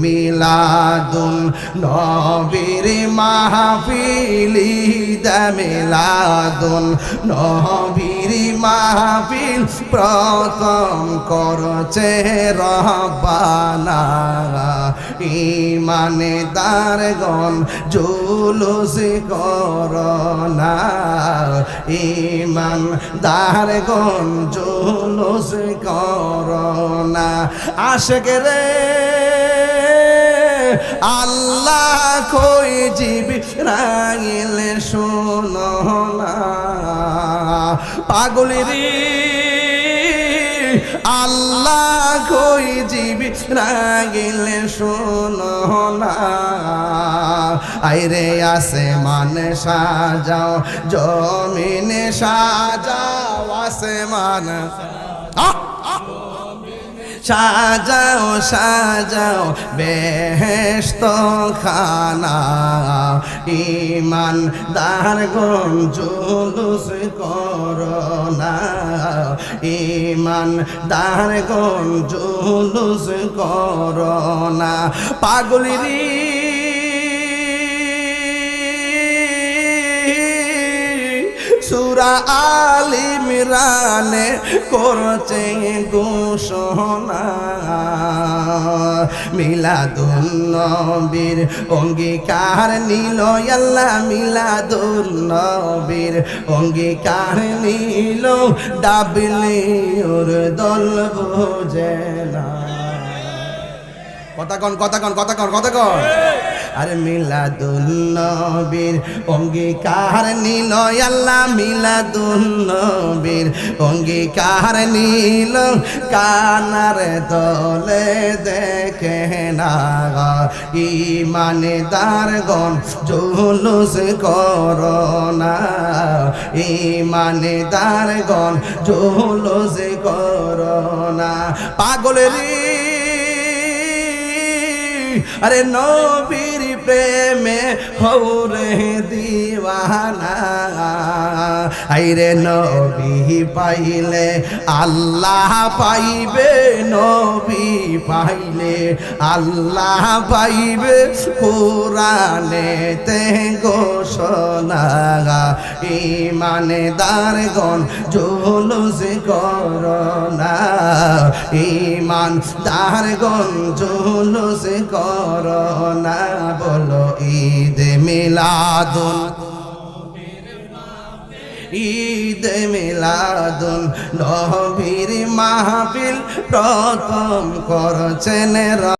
মিলাদুন নবীর মাহফিল ঈদ মিলাদুন নবীর মাহফিল প্রথম করছে রব্বানা ঈমানদারগণ জুলুস করোনা ঈমানদারগণ জুলুস করোনা আশিক রে আল্লাহ কই জিবরাইল শোনো না পাগলেরি আল্লাহ কই জিবরাইল শোনো না আইরে আসমান সাজাও জমিন সাজাও আসমান সাজাও সাজাও বেহেশত খানা ঈমানদারগণ জুলুস করোনা ঈমানদারগণ জুলুস করোনা পাগলেরি সূরা আল ইমরানে করছে ঘোষণা মিলাদুন নবীর অঙ্গীকার নিল আল্লাহ মিলাদুন নবীর অঙ্গীকার নিল ডাবলি ওর দল বোঝে না কথা কন আরে মিলাদুন নবীর অঙ্গীকার নিল আল্লাহ মিলাদুন নবীর অঙ্গীকার নিল কানার দলে দেখে না ঈমানদারগণ জুলুস করোনা ঈমানদারগণ জুলুস করোনা পাগলেরি আরে নবীর প্রেমে হৌরে দিওয়ানা আইরে নবী পাইলে আল্লাহ পাইবে নবী পাইলে আল্লাহ পাইবে কুরআনেতে ঘোষণা ঈমানদারগণ জুলুস করোনা ঈমানদারগণ জুলুস করোনা বলো ঈদ মিলাদুন ঈদ মিলাদুন নবীর মাহফিল প্রথম করছেন